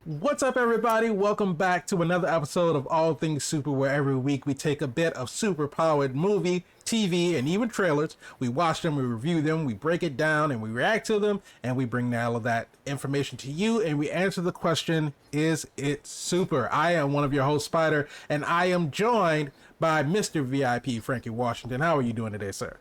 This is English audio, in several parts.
What's up, everybody? Welcome back to another episode of All Things Super, where every week we take a bit of super-powered movie, TV, and even trailers. We watch them, we review them, we break it down, and we react to them, and we bring all of that information to you, and we answer the question, is it super? I am one of your hosts, Spider, and I am joined by Mr. VIP, Frankie Washington. How are you doing today, sir?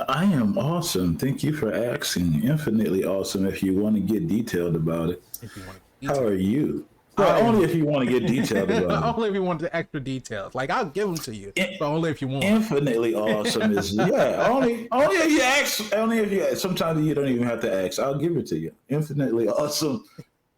I am awesome. Thank you for asking. Infinitely awesome if you want to get detailed about it. If you want to How are you? Well, only if you want to get detailed about it. Only if you want the extra details. Like, I'll give them to you, but only if you want. Infinitely awesome is, only if you ask. Only if you ask. Sometimes you don't even have to ask. I'll give it to you. Infinitely awesome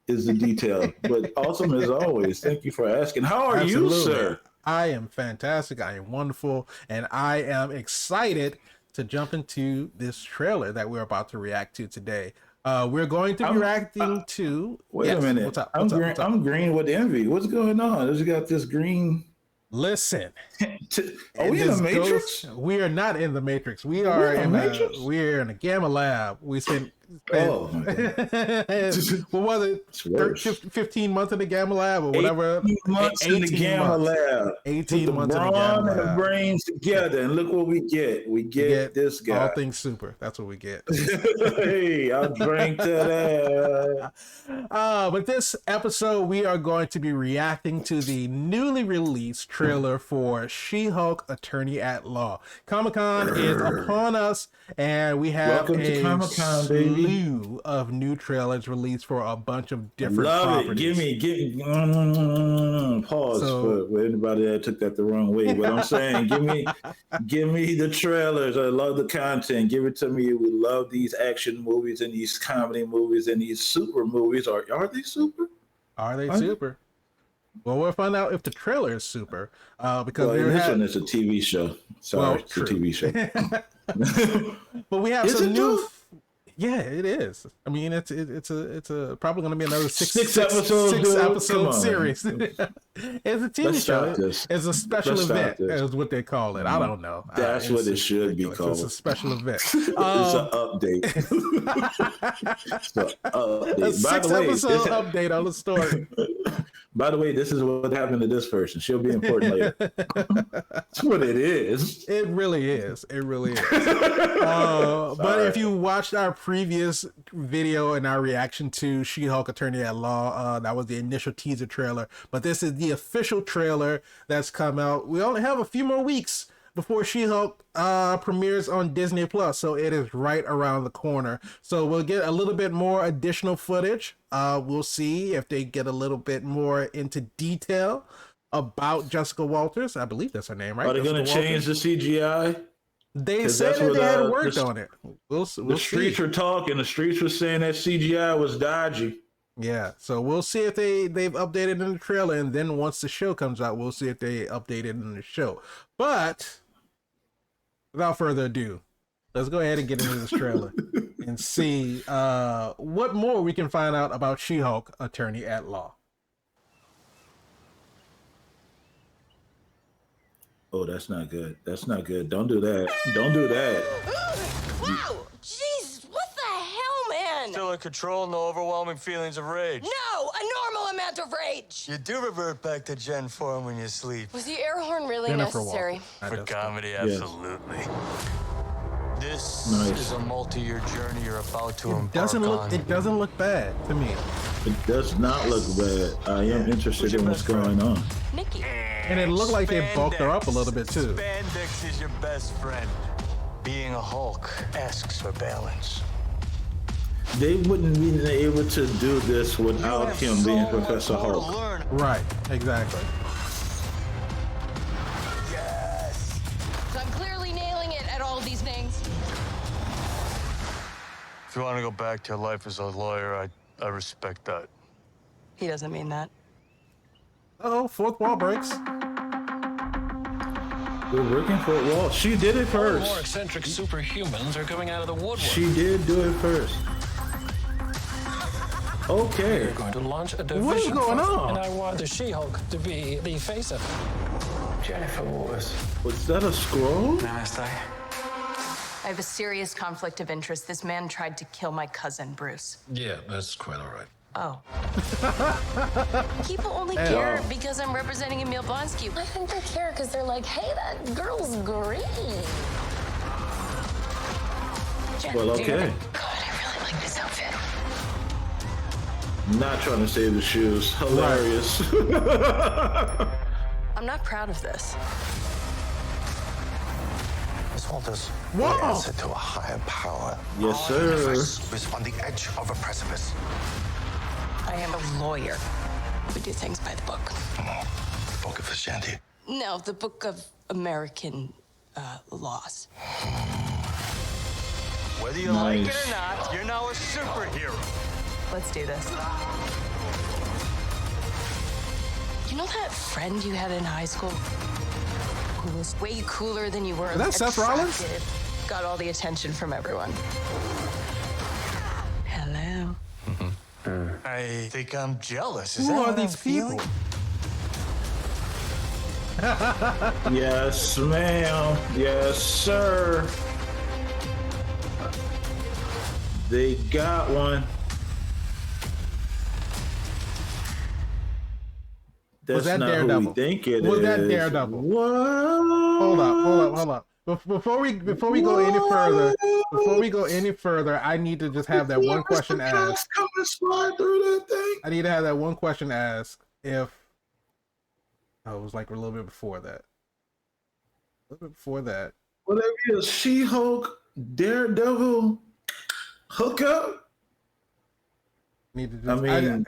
is the detail. But awesome as always. Thank you for asking. How are you, sir? I am fantastic. I am wonderful. And I am excited to jump into this trailer that we're about to react to today. We're going to be reacting to. Wait a minute. What's up? I'm green with envy. What's going on? You got this green. Listen. Are we in the Matrix? We are not in the Matrix. We are in a gamma lab. We spent. Oh, what was it? 15 months in the gamma lab or whatever. 18 months in the gamma lab. 18 months in the gamma lab. And the brains together, and look what we get. We get this guy. All things super. That's what we get. Hey, I'll drink to that. But this episode, we are going to be reacting to the newly released trailer for She-Hulk Attorney at Law. Comic-Con is upon us, and we have a slew of new trailers released for a bunch of different properties. Give me pause for anybody that took that the wrong way. But I'm saying, give me the trailers. I love the content. Give it to me. We love these action movies and these comedy movies and these super movies. Are they super? Are they super? Well, we'll find out if the trailer is super. Because this one is a TV show. Sorry, it's a TV show. But we have some new. Yeah, it is. I mean, it's probably going to be another six episode series. It's a TV show. It's a special event, is what they call it. I don't know. That's what it should be called. It's a special event. It's an update. A 6 episode update on the story. By the way, this is what happened to this person. She'll be important later. That's what it is. It really is. It really is. But if you watched our previous video and our reaction to She-Hulk Attorney at Law, that was the initial teaser trailer. But this is the official trailer that's come out. We only have a few more weeks before She-Hulk premieres on Disney Plus, so it is right around the corner. So we'll get a little bit more additional footage. We'll see if they get a little bit more into detail about Jessica Walters. I believe that's her name, right? Are they going to change the CGI? They said that they had worked on it. We'll the streets were talking. The streets were saying that CGI was dodgy. Yeah, so we'll see if they've updated in the trailer, and then once the show comes out, we'll see if they updated in the show. But without further ado, let's go ahead and get into this trailer and see what more we can find out about She-Hulk Attorney at Law. Oh, that's not good. That's not good. Don't do that. Don't do that. Wow! Jesus, what the hell, man? Still in control, no overwhelming feelings of rage. No, a normal amount of rage. You do revert back to Gen form when you sleep. Was the air horn really necessary? For comedy, absolutely. This is a multi-year journey you're about to embark on. It doesn't look bad to me. It does not look bad. I am interested in what's going on. Nikki. And it looked like they bulked her up a little bit too. Spandex is your best friend. Being a Hulk asks for balance. They wouldn't be able to do this without him being Professor Hulk. Right, exactly. Yes. So I'm clearly nailing it at all these things. If you want to go back to your life as a lawyer, I respect that. He doesn't mean that. Uh-oh, fourth wall breaks. We're working for it. Well, she did it first. More eccentric superhumans are coming out of the woodwork. She did do it first. Okay. We're going to launch a division. What is going on? And I want the She-Hulk to be the face of it. Jennifer Waters. Was that a scroll? Namaste. I have a serious conflict of interest. This man tried to kill my cousin, Bruce. Yeah, that's quite all right. Oh. People only care because I'm representing Emil Blonsky. I think they care because they're like, hey, that girl's great. Well, okay. God, I really like this outfit. Not trying to save the shoes. Hilarious. I'm not proud of this. Miss Walters, Whoa. we answer to a higher power. Yes, Our sir. universe is on the edge of a precipice. I am a lawyer. We do things by the book. The book of Ashanti. No, the book of American laws. Whether you like it or not, you're now a superhero. Let's do this. You know that friend you had in high school who was way cooler than you were? Is that Seth Rollins? Attractive, got all the attention from everyone. Hello. I think I'm jealous. Is Who that are what these I'm feeling? people? Yes, ma'am. Yes, sir. They got one. That's Was that not Daredevil? who we think it Was is. that Daredevil? What? Hold up. Before we go any further, I need to just have that one question asked. Come and slide through that thing. I need to have that one question asked. If it was like a little bit before that. Whatever it is, She-Hulk, Daredevil, hookup. Need to just, I mean,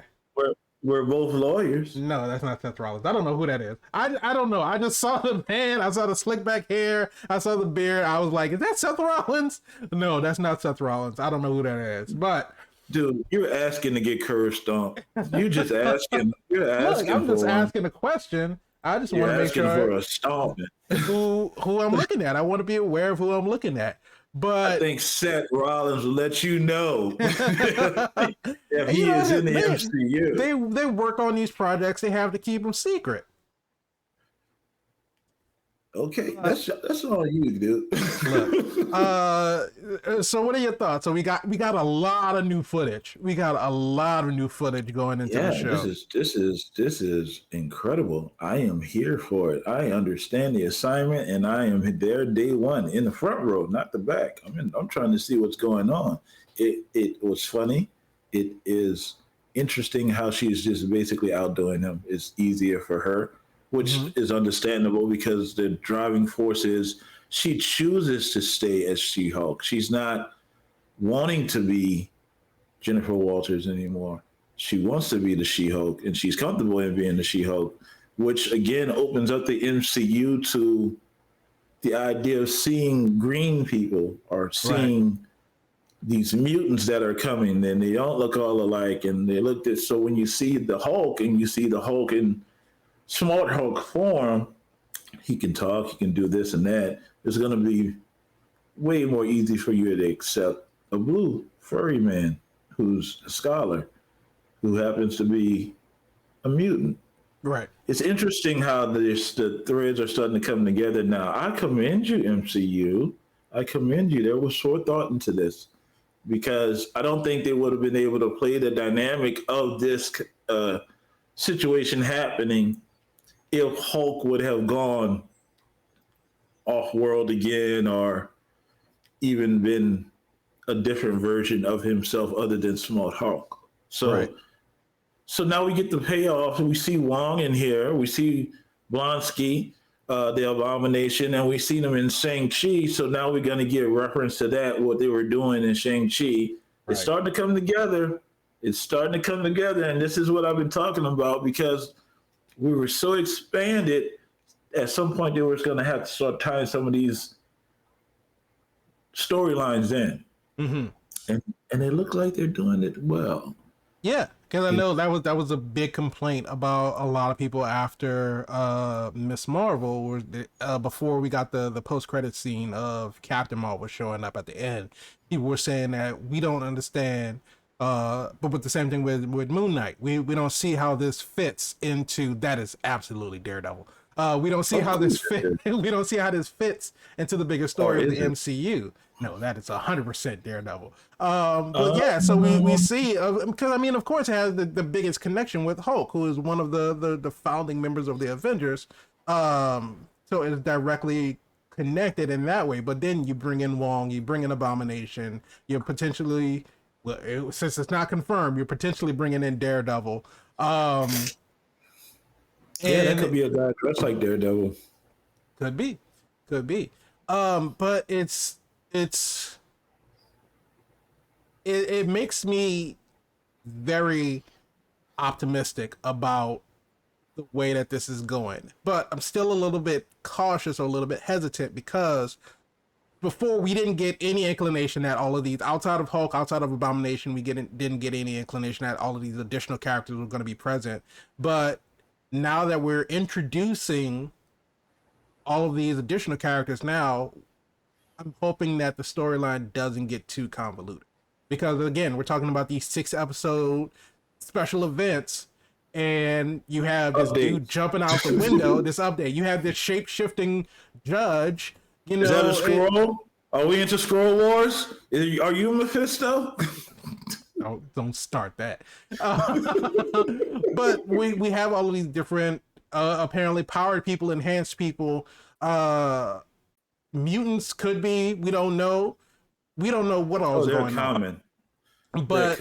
we're both lawyers. no, that's not Seth Rollins. I don't know who that is. I don't know. I just saw the man. I saw the slick back hair. I saw the beard. I was like, is that Seth Rollins? No, that's not Seth Rollins. I don't know who that is. But Dude, you're asking to get curb stomped. You just asking. You're asking. look, I'm just for asking a question. I just You're want to make asking sure for a stomping. who I'm looking at. I want to be aware of who I'm looking at. But I think Seth Rollins will let you know if he is in the MCU. They work on these projects. They have to keep them secret. Okay, that's all you, dude. Look, so what are your thoughts? So we got a lot of new footage. We got a lot of new footage going into the show. This is incredible. I am here for it. I understand the assignment, and I am there day one in the front row, not the back. I'm trying to see what's going on. It was funny. It is interesting how she's just basically outdoing him. It's easier for her, which is understandable because the driving force is she chooses to stay as She-Hulk. She's not wanting to be Jennifer Walters anymore. She wants to be the She-Hulk, and she's comfortable in being the She-Hulk, which again opens up the MCU to the idea of seeing green people or seeing these mutants that are coming, and they don't look all alike, and they looked at, so when you see the Hulk and you see the Hulk in Smart Hulk form, he can talk, he can do this and that. It's going to be way more easy for you to accept a blue furry man who's a scholar, who happens to be a mutant. Right. It's interesting how the threads are starting to come together now. I commend you, MCU. I commend you. There was forethought into this, because I don't think they would have been able to play the dynamic of this situation happening if Hulk would have gone off-world again, or even been a different version of himself other than Smart Hulk. So now we get the payoff. We see Wong in here. We see Blonsky, the Abomination, and we see them in Shang-Chi. So now we're going to get reference to that, what they were doing in Shang-Chi. It's starting to come together. And this is what I've been talking about, because we were so expanded. At some point, they were going to have to start tying some of these storylines in. And they look like they're doing it well. Yeah, because I know that was a big complaint about a lot of people after Miss Marvel, before we got the post-credit scene of Captain Marvel showing up at the end. People were saying that we don't understand, but with the same thing with Moon Knight, we don't see how this fits into. That is absolutely Daredevil. We don't see how this fits into the bigger story of the MCU. No, that is 100% Daredevil. But yeah, so we see because I mean, of course, it has the biggest connection with Hulk, who is one of the founding members of the Avengers. So it's directly connected in that way. But then you bring in Wong, you bring in Abomination, you're potentially, well, since it's not confirmed, you're potentially bringing in Daredevil. Yeah, that could be a guy dressed like Daredevil. Could be. But it makes me very optimistic about the way that this is going. But I'm still a little bit cautious or a little bit hesitant because before we didn't get any inclination that all of these, outside of Hulk, outside of Abomination, we didn't get any inclination that all of these additional characters were going to be present. But now that we're introducing all of these additional characters now, I'm hoping that the storyline doesn't get too convoluted. Because again, we're talking about these 6-episode special events, and you have this dude jumping out the window, this update. You have this shape-shifting judge. You know, is that a scroll? Are we into Scroll Wars? Are you Mephisto? Don't start that. But we have all of these different apparently powered people, enhanced people. Mutants could be, we don't know what all is going on. But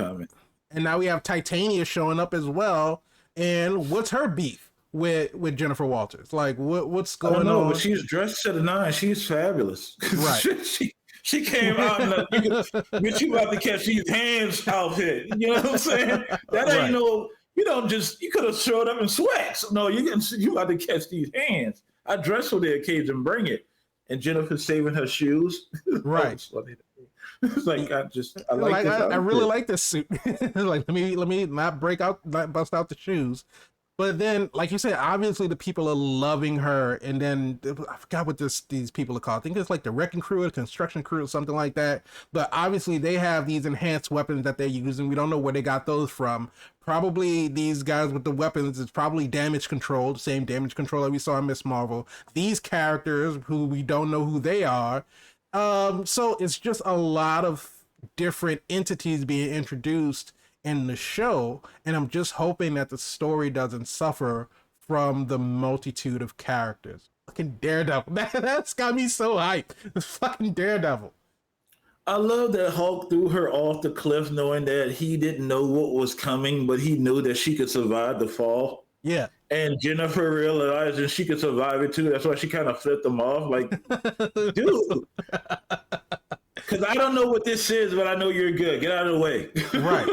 and now we have Titania showing up as well. And what's her beef with Jennifer Walters? Like what's going on? But she's dressed to the nine. She's fabulous. Right. She came out in you about to catch these hands outfit. You know what I'm saying? That ain't no. You could have showed up in sweats. No, you about to catch these hands. I dress for the occasion, bring it. And Jennifer saving her shoes. Right. It's like I really like this suit. Like let me not bust out the shoes. But then, like you said, obviously the people are loving her, and then I forgot what these people are called. I think it's like the wrecking crew or construction crew or something like that. But obviously they have these enhanced weapons that they're using. We don't know where they got those from. Probably these guys with the weapons is probably damage control, the same damage control that we saw in Miss Marvel. These characters who we don't know who they are. So it's just a lot of different entities being introduced in the show, and I'm just hoping that the story doesn't suffer from the multitude of characters. Fucking Daredevil. That's got me so hyped. It's fucking Daredevil. I love that Hulk threw her off the cliff knowing that he didn't know what was coming, but he knew that she could survive the fall. Yeah. And Jennifer realized that she could survive it too. That's why she kind of flipped them off. Like, dude. Because I don't know what this is, but I know you're good. Get out of the way. Right.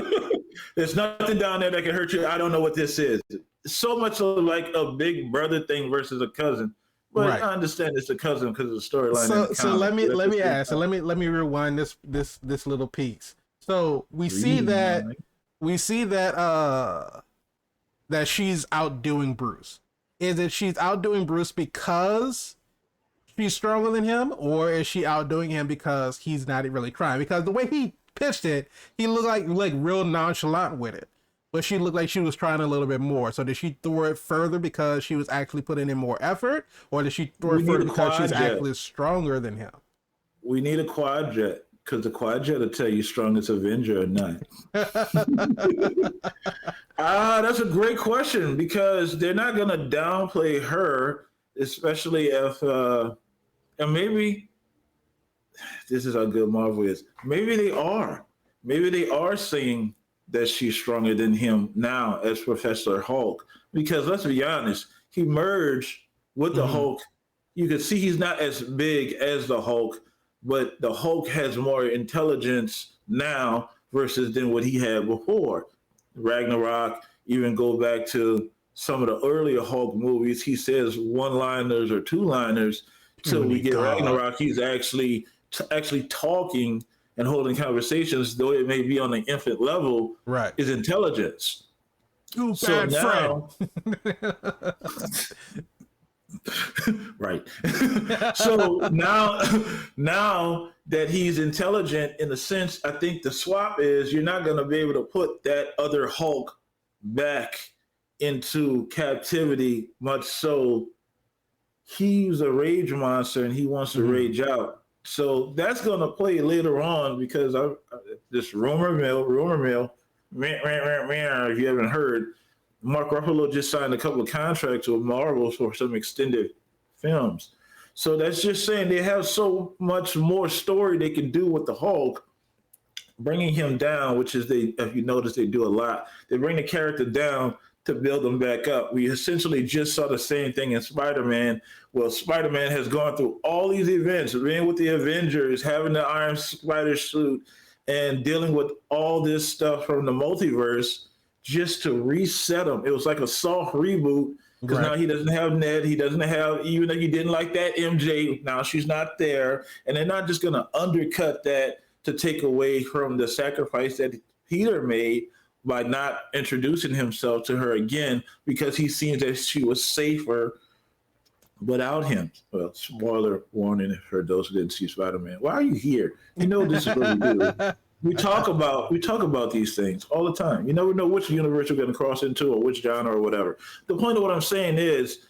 There's nothing down there that can hurt you. I don't know what this is. So much like a big brother thing versus a cousin. But right. I understand it's a cousin because of the storyline. So let me ask. So let me rewind this little piece. So we see that that she's outdoing Bruce. Is it she's outdoing Bruce because she's stronger than him, or is she outdoing him because he's not really trying? Because the way he pitched it, he looked like real nonchalant with it, but she looked like she was trying a little bit more. So did she throw it further because she was actually putting in more effort, or did she throw it further because she's actually stronger than him? We need a quad jet, because the quad jet will tell you strongest Avenger or not. That's a great question, because they're not going to downplay her, especially if and maybe this is how good Marvel is. Maybe they are saying that she's stronger than him now as Professor Hulk. Because let's be honest, he merged with the Hulk. You can see he's not as big as the Hulk, but the Hulk has more intelligence now versus than what he had before. Ragnarok, even go back to some of the earlier Hulk movies, he says one-liners or two-liners. Till we get Ragnarok, he's actually talking and holding conversations, though it may be on an infant level. Right, is intelligence. Too bad now, right. So now that he's intelligent, in a sense, I think the swap is you're not going to be able to put that other Hulk back into captivity, much so he's a rage monster and he wants to rage out. So that's going to play later on because this rumor mill. If you haven't heard, Mark Ruffalo just signed a couple of contracts with Marvel for some extended films. So that's just saying they have so much more story they can do with the Hulk, bringing him down, which is if you notice, they do a lot. They bring the character down to build him back up. We essentially just saw the same thing in Spider-Man. Well, Spider-Man has gone through all these events, being with the Avengers, having the Iron Spider suit, and dealing with all this stuff from the multiverse just to reset him. It was like a soft reboot because now he doesn't have Ned. He doesn't have, even though you didn't like that MJ, now she's not there. And they're not just going to undercut that to take away from the sacrifice that Peter made by not introducing himself to her again because he seems that she was safer without him. Well, spoiler warning for those who didn't see Spider-Man. Why are you here? You know this is what we do. We talk about these things all the time. You never know which universe we're going to cross into or which genre or whatever. The point of what I'm saying is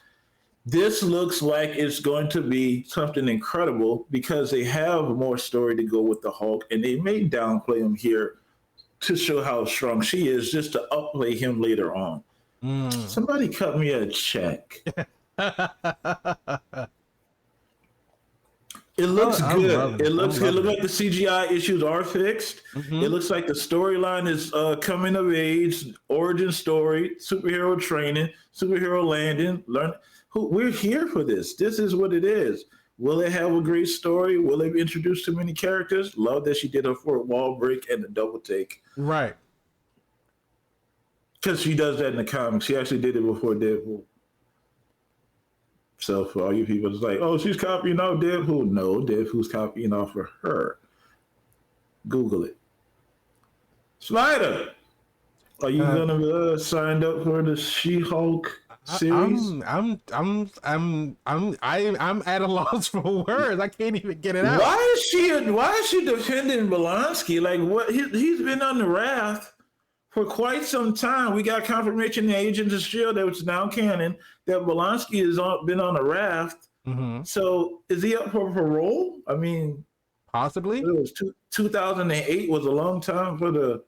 this looks like it's going to be something incredible because they have more story to go with the Hulk, and they may downplay him here to show how strong she is just to upplay him later on. Somebody cut me a check. It looks good. It looks good. Look like the CGI issues are fixed. It looks like the storyline is coming of age, origin story, superhero training, superhero landing. We're here for this. This is what it is. Will it have a great story? Will it introduce too many characters? Love that she did a fourth wall break and a double take. Right. Because she does that in the comics. She actually did it before Deadpool. So for all you people, it's like, oh, she's copying off Deadpool. No, Deadpool's copying off of her. Google it. Slider, are you gonna sign up for the She-Hulk series? I'm at a loss for words. I can't even get it out. Why is she defending Belansky? Like what? He's been on the raft for quite some time. We got confirmation in Agents of S.H.I.E.L.D. that was now canon that Belansky has been on a raft. So is he up for parole? I mean, possibly. It was 2008 was a long time for the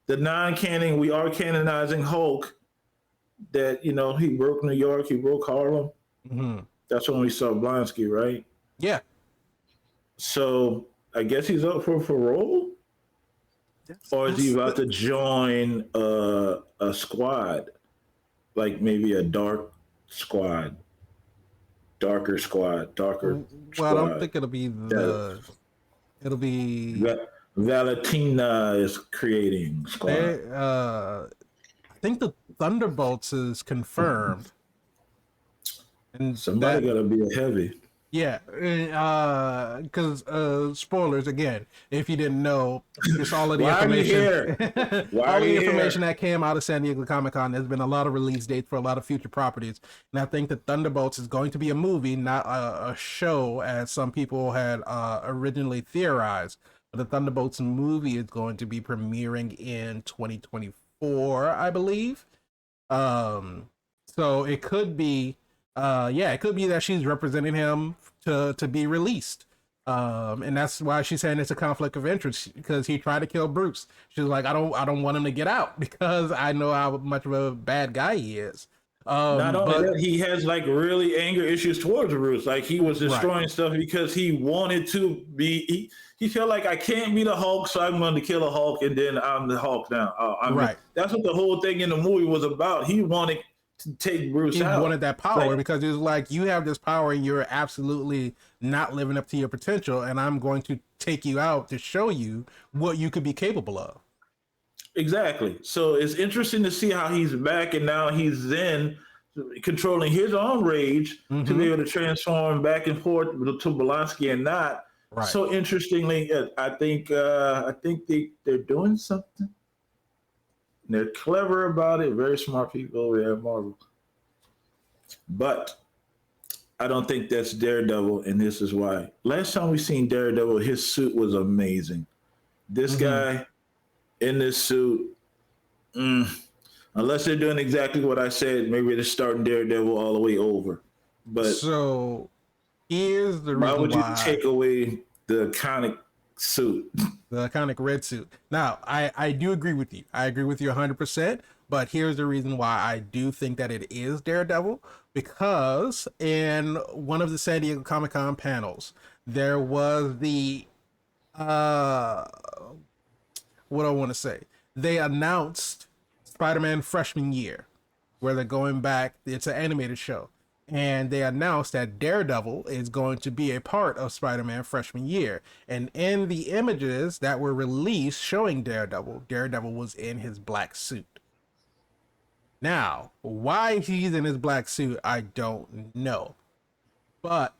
non-canon. We are canonizing Hulk. That, you know, he broke New York, he broke Harlem. That's when we saw Blonsky, right? Yeah. So I guess he's up for parole? Or is he about to join a squad? Like maybe a darker squad. Well, I don't think it'll be it'll be Valentina is creating squad. I think the Thunderbolts is confirmed. And somebody gotta be a heavy. Yeah, because spoilers again. If you didn't know, just all of the information. All the information that came out of San Diego Comic-Con. There's been a lot of release dates for a lot of future properties, and I think that Thunderbolts is going to be a movie, not a show, as some people had originally theorized. But the Thunderbolts movie is going to be premiering in 2024, I believe. So it could be. It could be that she's representing him to be released. And that's why she's saying it's a conflict of interest, because he tried to kill Bruce. She's like, I don't want him to get out because I know how much of a bad guy he is. Not only that, he has like really anger issues towards Bruce. Like he was destroying stuff because he wanted to be. He felt like, I can't be the Hulk, so I'm going to kill a Hulk, and then I'm the Hulk now. That's what the whole thing in the movie was about. He wanted to take Bruce out. He wanted that power because he was like, you have this power and you're absolutely not living up to your potential, and I'm going to take you out to show you what you could be capable of. Exactly. So it's interesting to see how he's back, and now he's then controlling his own rage to be able to transform back and forth to Belansky and not. Right. So interestingly, I think they're doing something. They're clever about it. Very smart people over there at Marvel. But I don't think that's Daredevil, and this is why. Last time we seen Daredevil, his suit was amazing. This guy in this suit, unless they're doing exactly what I said, maybe they're starting Daredevil all the way over. But so here's the reason why would you take away the iconic suit. The iconic red suit. Now, I do agree with you. I agree with you 100%. But here's the reason why I do think that it is Daredevil. Because in one of the San Diego Comic-Con panels, there was the what do I want to say? They announced Spider-Man freshman year, where they're going back. It's an animated show. And they announced that Daredevil is going to be a part of Spider-Man freshman year. And in the images that were released showing Daredevil, Daredevil was in his black suit. Now, why he's in his black suit, I don't know. But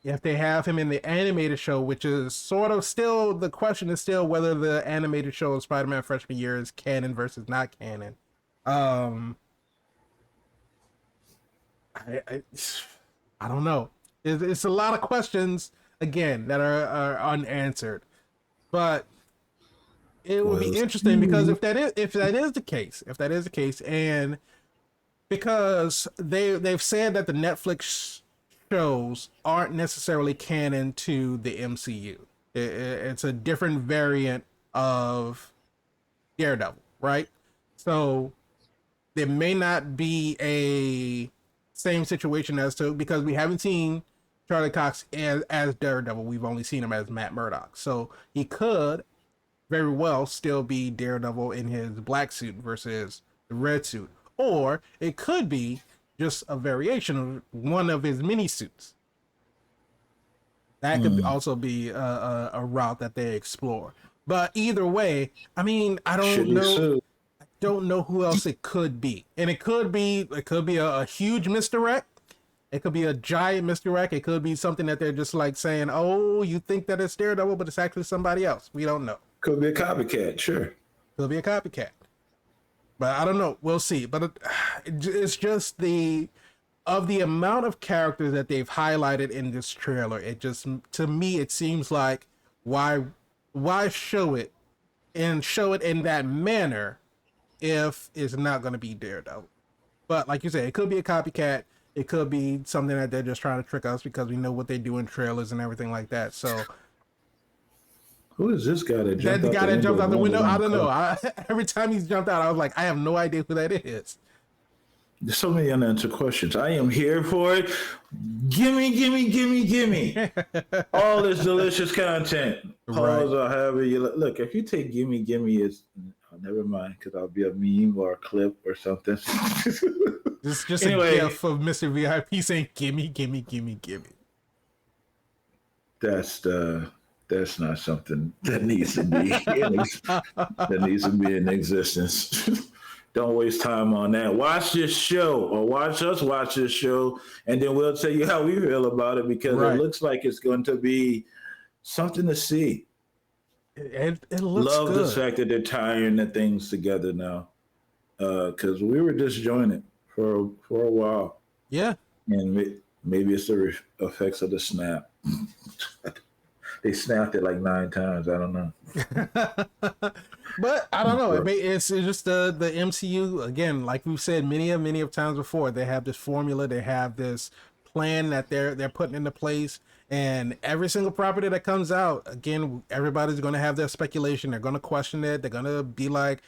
if they have him in the animated show, which is sort of still, the question is still whether the animated show of Spider-Man freshman year is canon versus not canon. I don't know. It's a lot of questions, again, that are unanswered. But it would be interesting because if that is the case, and because they've said that the Netflix shows aren't necessarily canon to the MCU. It's a different variant of Daredevil, right? So there may not be a same situation as to, because we haven't seen Charlie Cox as Daredevil. We've only seen him as Matt Murdock. So he could very well still be Daredevil in his black suit versus the red suit. Or it could be just a variation of one of his mini suits. That could also be a route that they explore. But either way, I mean, I don't know who else it could be. And it could be a huge misdirect. It could be a giant misdirect. It could be something that they're just like saying, oh, you think that it's Daredevil, but it's actually somebody else. We don't know. Could be a copycat, sure. Could be a copycat. But I don't know. We'll see. But it's just the amount of characters that they've highlighted in this trailer. It just, to me, it seems like why show it in that manner if it's not going to be Daredevil. But like you said, it could be a copycat. It could be something that they're just trying to trick us because we know what they do in trailers and everything like that. So. Who is this guy that jumped out the window? I don't know. Every time he's jumped out, I was like, I have no idea who that is. There's so many unanswered questions. I am here for it. Gimme. All this delicious content. Pause or however you look. If you take gimme as, never mind, because I'll be a meme or a clip or something. Just anyway, a gif of Mr. VIP saying gimme. That's not something that needs to be in existence. Don't waste time on that. Watch this show, or watch us watch this show, and then we'll tell you how we feel about it, because it looks like it's going to be something to see. It looks Love good. the fact that they're tying the things together now, because we were disjointed for a while. Yeah, and maybe it's the effects of the snap. They snapped it like 9 times. I don't know. But I don't know. It's just the MCU, again, like we've said many of times before, they have this formula, they have this plan that they're putting into place, and every single property that comes out, again, everybody's going to have their speculation. They're going to question it. They're going to be like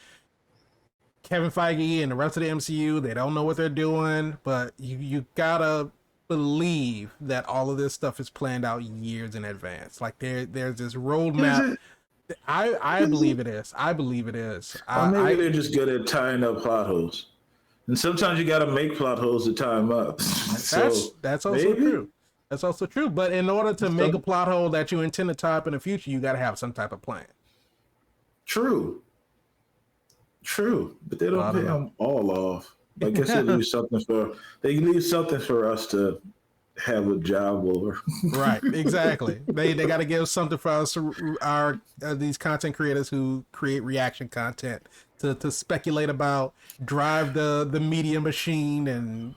Kevin Feige and the rest of the MCU. They don't know what they're doing, but you gotta believe that all of this stuff is planned out years in advance. Like there's this roadmap. I believe it is. Or maybe they're just good at tying up plot holes. And sometimes you got to make plot holes to tie them up. That's also true. That's also true. But in order to make a plot hole that you intend to tie up in the future, you got to have some type of plan. True. But they don't pay them all off. I guess they leave something for us to have a job over. Right, exactly. They got to give something for us, these content creators who create reaction content, to speculate about, drive the media machine, and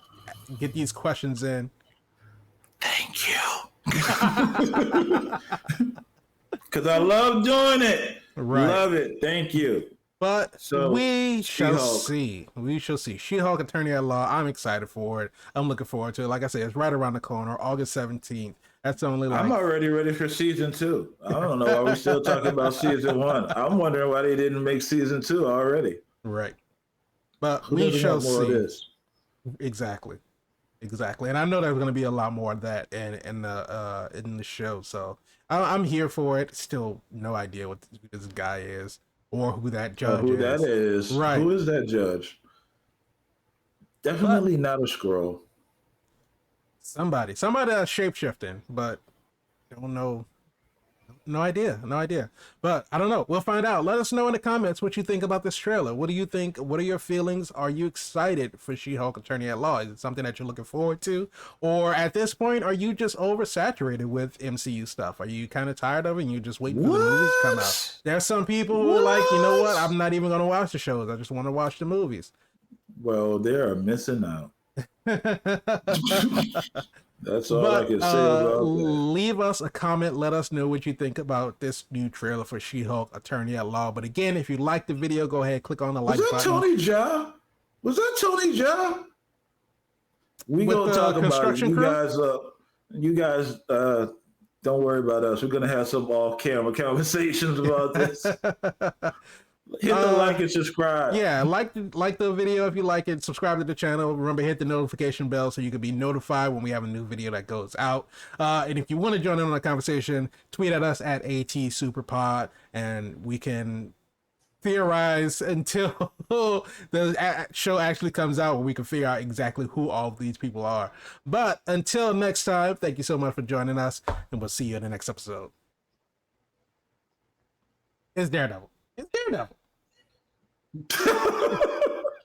get these questions in. Thank you. Because I love doing it. Right. Love it. Thank you. But we shall see. She-Hulk Attorney at Law. I'm excited for it. I'm looking forward to it. Like I said, it's right around the corner, August 17th. That's only like... I'm already ready for season 2. I don't know why we're still talking about season 1. I'm wondering why they didn't make season 2 already. Right. But Who we doesn't shall want more of see. this? Exactly. And I know there's going to be a lot more of that in the show. So I'm here for it. Still no idea what this guy is or who that judge who is. that is. Right. Who is that judge? Definitely not a Skrull. Somebody that's shape-shifting, but don't know. No idea. But I don't know. We'll find out. Let us know in the comments what you think about this trailer. What do you think? What are your feelings? Are you excited for She-Hulk Attorney at Law? Is it something that you're looking forward to? Or at this point, are you just oversaturated with MCU stuff? Are you kind of tired of it and you just wait for the movies to come out? There's some people who are like, you know what? I'm not even going to watch the shows. I just want to watch the movies. Well, they are missing out. That's all I can say about that. Leave us a comment. Let us know what you think about this new trailer for She-Hulk Attorney at Law. But again, if you like the video, go ahead, click on the like button. Was that Tony Jaa? We gonna talk about it. You guys, don't worry about us. We're gonna have some off-camera conversations about this. Hit the like and subscribe. Yeah, like the video if you like it. Subscribe to the channel. Remember, hit the notification bell so you can be notified when we have a new video that goes out. And if you want to join in on the conversation, tweet at us at ATSuperPod, and we can theorize until the show actually comes out, where we can figure out exactly who all of these people are. But until next time, thank you so much for joining us, and we'll see you in the next episode. It's Daredevil.